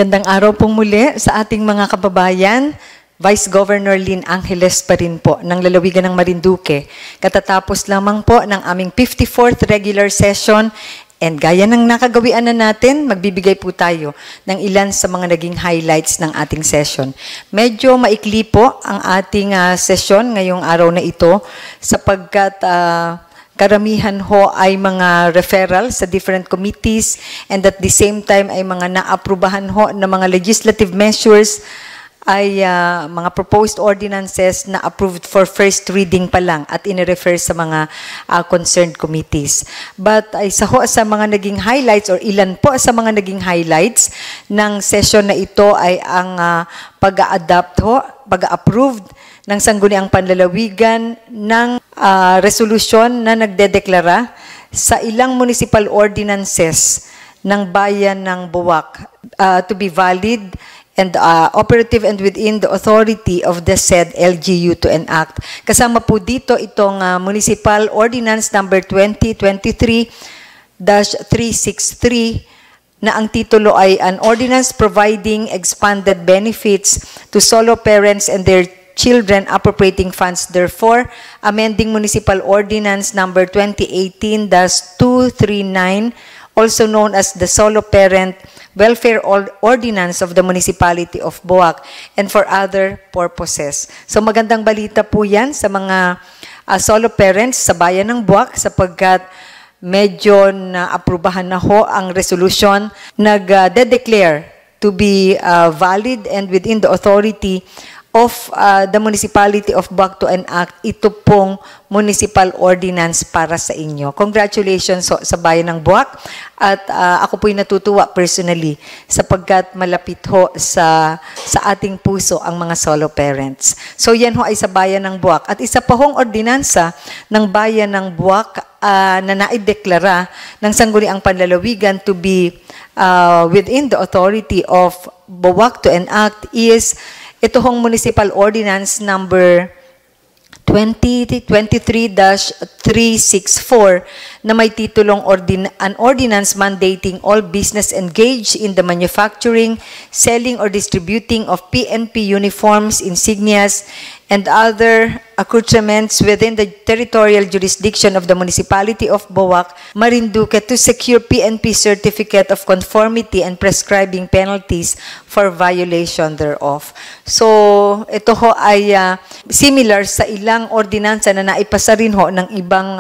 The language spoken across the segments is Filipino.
Magandang araw pong muli sa ating mga kababayan. Vice Governor Lynn Angeles pa rin po ng lalawigan ng Marinduque. Katatapos lamang po ng aming 54th regular session and gaya ng nakagawian na natin, magbibigay po tayo ng ilan sa mga naging highlights ng ating session. Medyo maikli po ang ating session ngayong araw na ito sapagkat karamihan ho ay mga referral sa different committees and at the same time ay mga naaprubahan ho na mga legislative measures ay mga proposed ordinances na approved for first reading pa lang at inirefer sa mga concerned committees. But isa ho sa mga naging highlights or ilan po sa mga naging highlights ng session na ito ay ang pag-a-adopt ho, pag-a-approved ng Sangguniang Panlalawigan ng resolusyon na nagdedeklara sa ilang municipal ordinances ng bayan ng Buwak to be valid and operative and within the authority of the said LGU to enact. Kasama po dito itong Municipal Ordinance number 2023-363 na ang titulo ay An Ordinance Providing Expanded Benefits to Solo Parents and Their Children Appropriating Funds, therefore, amending Municipal Ordinance number 2018-239, also known as the Solo Parent Welfare Ordinance of the Municipality of Buwak, and for other purposes. So magandang balita po yan sa mga solo parents sa bayan ng Buwak sapagkat medyo na-aprubahan na ho ang resolution nag-declare to be valid and within the authority of the Municipality of Buwak to enact ito pong municipal ordinance para sa inyo. Congratulations sa bayan ng Buwak at ako po'y natutuwa personally sapagkat malapit ho sa ating puso ang mga solo parents. So yan ho ay sa bayan ng Buwak. At isa pa hong ordinansa ng bayan ng Buwak na naideklara ng Sangguniang Panlalawigan to be within the authority of Buwak to enact is ito hong Municipal Ordinance number 2023-364 na may titulong An Ordinance Mandating All Business Engaged in the Manufacturing, Selling, or Distributing of PNP Uniforms, Insignias, and other accoutrements within the territorial jurisdiction of the Municipality of Buwak, Marinduque to secure PNP Certificate of Conformity and prescribing penalties for violation thereof. So, ito ho ay similar sa ilang ordinansa na naipasa rin ho ng ibang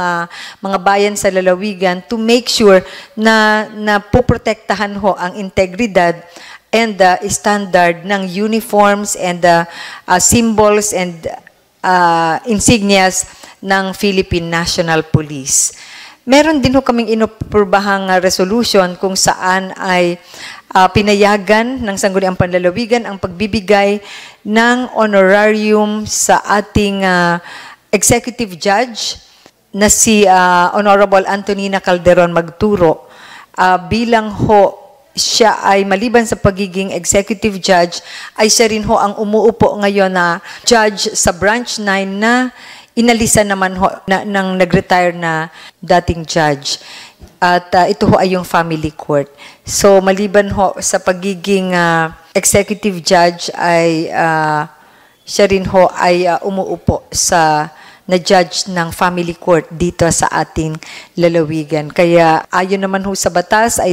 mga bayan sa lalawigan to make sure na puprotektahan ho ang integridad and the standard ng uniforms and symbols and insignias ng Philippine National Police. Meron din ho kaming inupurbahang resolution kung saan ay pinayagan ng Sangguniang Panlalawigan ang pagbibigay ng honorarium sa ating executive judge na si Honorable Antonina Calderon Magturo bilang ho siya ay maliban sa pagiging executive judge, ay siya rin ho ang umuupo ngayon na judge sa branch 9 na inalisan naman ho ng nag-retire na dating judge. At ito ho ay yung family court. So maliban ho sa pagiging executive judge ay siya rin ho ay umuupo sa na judge ng family court dito sa ating lalawigan. Kaya ayon naman ho sa batas ay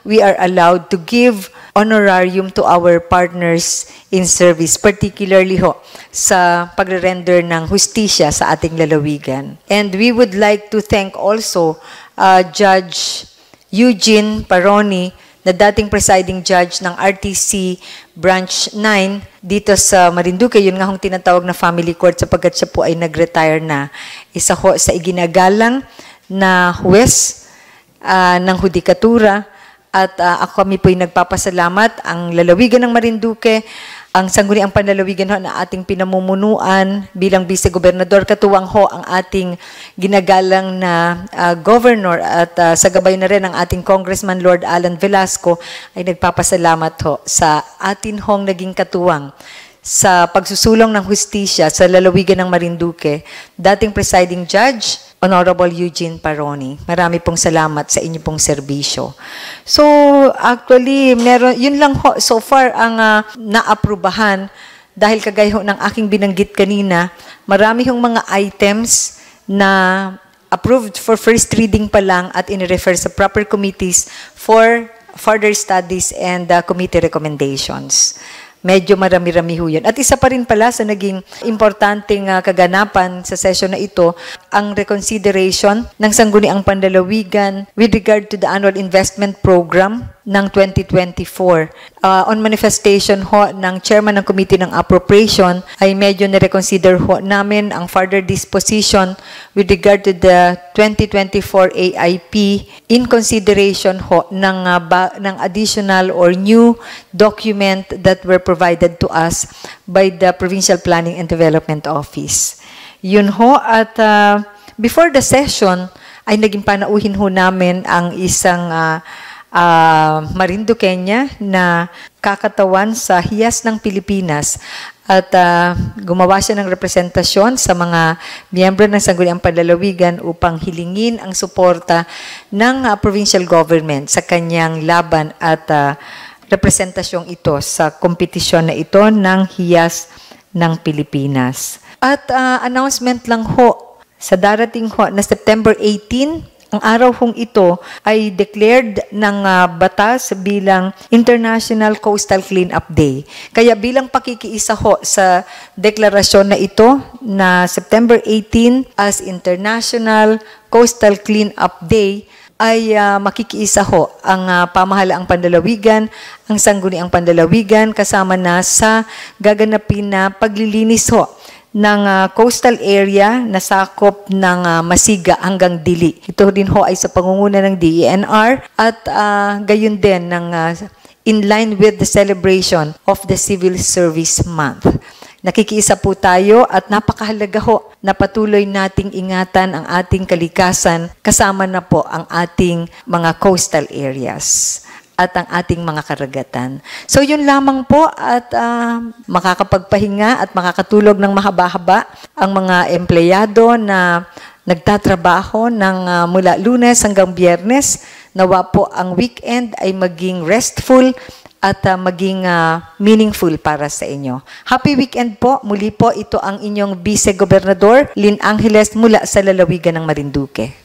we are allowed to give honorarium to our partners in service, particularly ho sa pagre-render ng hustisya sa ating lalawigan. And we would like to thank also Judge Eugene Paroni na dating presiding judge ng RTC Branch 9 dito sa Marinduque. Yun nga hong tinatawag na family court sapagkat siya po ay nag-retire na. Isa ho sa iginagalang na huwes ng hudikatura at ako kami po ay nagpapasalamat ang lalawigan ng Marinduque, ang Sangguniang Panlalawigan ho na ating pinamumunuan bilang vice-gobernador, katuwang ho ang ating ginagalang na governor at sa gabay na rin ang ating Congressman Lord Alan Velasco ay nagpapasalamat ho sa atin hong naging katuwang sa pagsusulong ng hustisya sa lalawigan ng Marinduque, dating presiding judge Honorable Eugene Paroni. Marami pong salamat sa inyo pong serbisyo. So, actually, yun lang ho, so far ang naaprubahan dahil kagaya ho ng aking binanggit kanina, marami hong mga items na approved for first reading pa lang at in-refer sa proper committees for further studies and committee recommendations. Medyo marami-rami ho yun. At isa pa rin pala sa naging importanteng kaganapan sa session na ito, ang reconsideration ng Sangguniang Panlalawigan with regard to the annual investment program ng 2024. On manifestation ho ng chairman ng Committee ng Appropriation ay medyo na-reconsider ho namin ang further disposition with regard to the 2024 AIP in consideration ho ng additional or new document that were provided to us by the Provincial Planning and Development Office. Yun ho, at before the session ay naging panauhin ho namin ang isang Marinduqueña na kakatawan sa Hiyas ng Pilipinas at gumawa siya ng representasyon sa mga miyembro ng Sangguniang Panlalawigan upang hilingin ang suporta ng provincial government sa kanyang laban at representasyong ito sa kompetisyon na ito ng Hiyas ng Pilipinas. At announcement lang ho, sa darating ho na September 18, ang araw hong ito ay declared ng batas bilang International Coastal Cleanup Day. Kaya bilang pakikiisa ho sa deklarasyon na ito na September 18 as International Coastal Cleanup Day, ay makikiisa ho ang pamahalaang Panlalawigan, ang Sangguniang Panlalawigan, kasama na sa gaganapin na paglilinis ho ng coastal area na sakop ng Masiga hanggang Dili. Ito din ho ay sa pangunguna ng DENR at gayon din in line with the celebration of the Civil Service Month. Nakikiisa po tayo at napakahalaga ho na patuloy nating ingatan ang ating kalikasan kasama na po ang ating mga coastal areas at ang ating mga karagatan. So yun lamang po at makakapagpahinga at makakatulog ng mahaba-haba ang mga empleyado na nagtatrabaho ng mula Lunes hanggang Biyernes. Nawa po ang weekend ay maging restful at maging meaningful para sa inyo. Happy weekend po. Muli po, ito ang inyong Vice Gobernador, Lynn Angeles, mula sa lalawigan ng Marinduque.